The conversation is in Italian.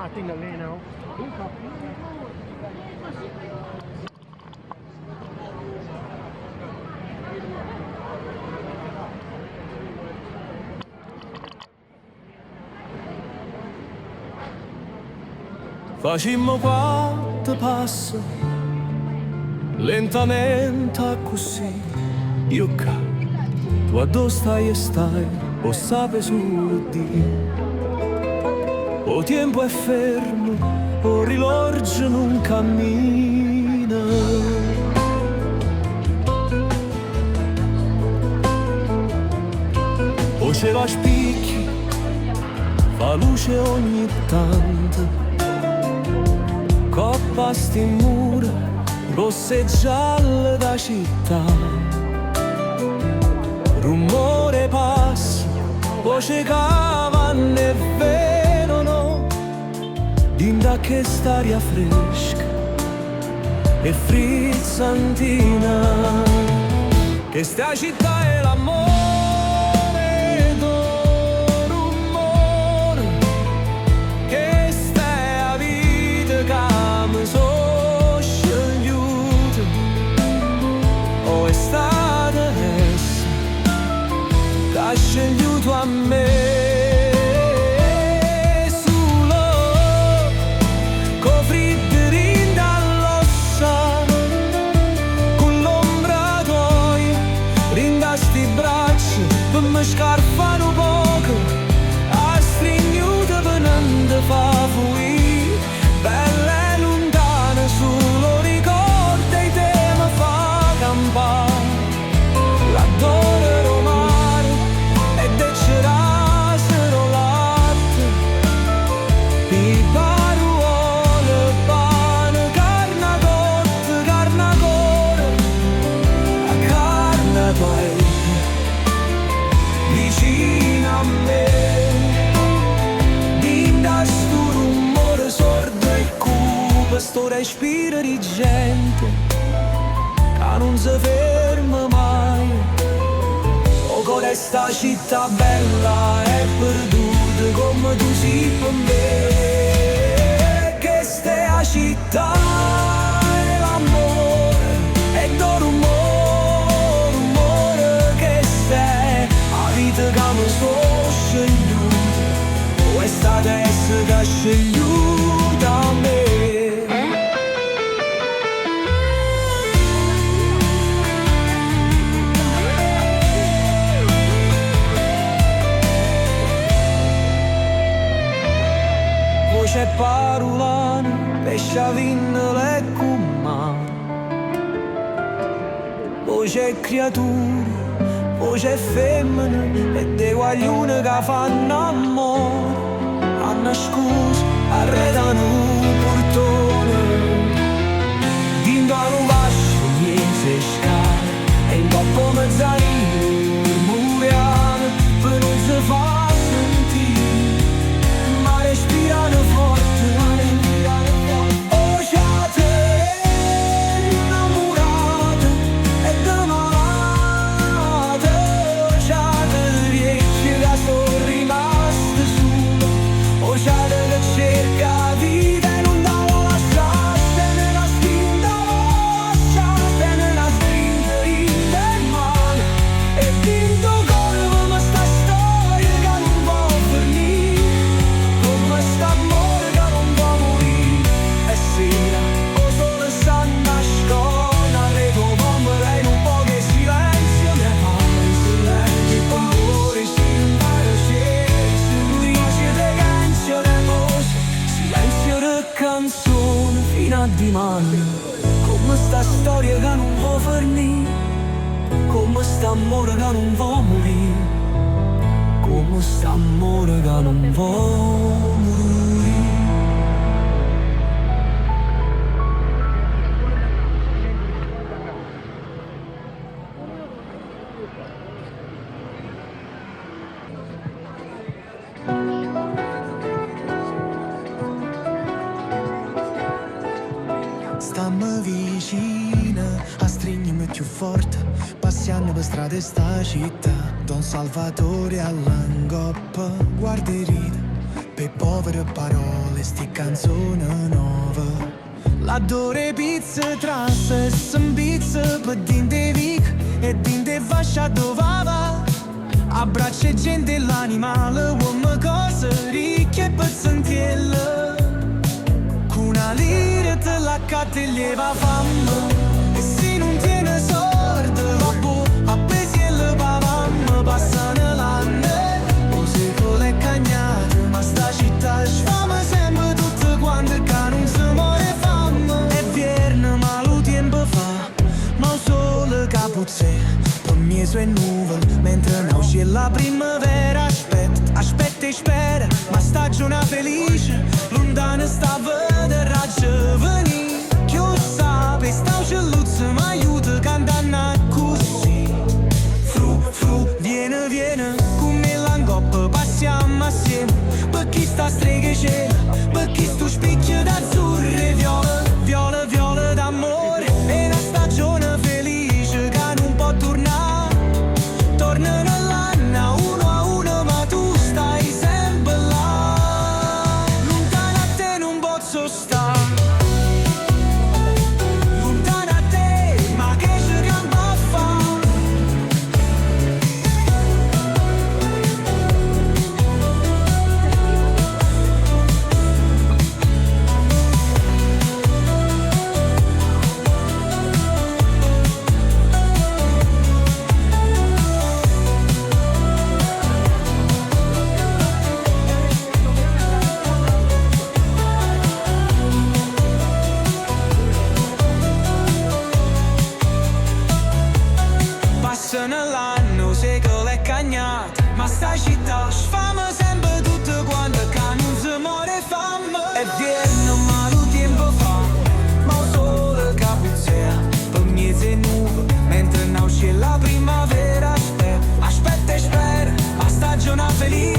thing to lay now. Facimmo quattro passi, lentamente così. Io ca, tu addosso stai e stai, o sape su di. O tempo è fermo, o rilorgio non cammina. O cielo a spicchi, fa luce ogni tanto. Coppa sti mura, rosse e gialle da città. Rumore passa, voce cavanno e vedono. Dinda che st'aria fresca e frizzantina. Che sta città è l'amore. Ha scegliuto a me solo con fritterin dall'ossa, con l'ombra tua rinda sti braccia per me scarfano poco, ha stringiuto venendo fa fuori bella e lontana, solo ricorda i temi fa campare l'adoro. Vicino a me, dinda sto rumore sordo e cupo, sto respiro di gente che non si ferma mai. O con sta città bella è perduta come tu sei per me. Che sta città è l'amore e do rumore. Che mi sono scegliuto, questa adesso che ha scegliuto a me. Voce parolana, pesce a vinne e cumma. Voce creatura, voce femmina e dei guaglioni che fanno amore, hanno scusa, arredano un portone. Dingo non lascio niente scale e in coppo mezzanino muriamo per non si fa sentire, ma respirano forte, oh ciate innamorate e domani sono rimasto solo, o già che cerca vita e non davo lasciate nella spinta in mano e vinto colpo ma sta storia che non può finire, come st'amore che non può morire. E sera o sole sta nascona, le tue ombre in un po' che silenzio ne parla in silenzio, amore canzone fino a dimani, come sta storia che non può finire, come sta amore che non può morire, come sta amore che non può morire. Stammi vicina, a stringermi più forte, passiamo per strade sta città, Don Salvatore all'angoppa, guarda ride, per povere parole, sti canzoni nuove. L'adore pizza trassa e sembizza per dinte vic e dinte fascia dove va. Abbraccia gente l'animale, uomo cose ricche per sentirle. Con una lira te la catte lieva fame. E se non tiene sorte, dopo appesi e le pavamma passano l'anno. O secolo è cagnato, ma sta città sfama sempre tutte quante che non si muore fame. È vierno ma lo tempo fa, ma il sole capuzze. Per me sue nuvole, mentre nasce la primavera. Aspetta e spera, ma stagione felice. Lontana sta a vedere raggi venì. Chi lo sa, per sta celluzza mi aiuta cantando così. Fru, fru, viene, viene, con me l'angoppa passiamo assieme. Per chi sta streghe cielo, per chi sto spicchio d'azzurre e viola, viola, viola d'amore. È una stagione felice che non può tornare. Torna nell'anno uno a uno, ma tu stai sempre là. Lontana a te non posso stare. Lontana a te, ma che ci campo a fare? Passano l'anno, secolo è cagnato, ma sta città sfama sempre tutte quante che non si muore fame. È vierno ma lo tempo fa, ma il sole capuzzea per mezzo e nuove, mentre nasce la primavera. Aspetta e spera, la stagione felice.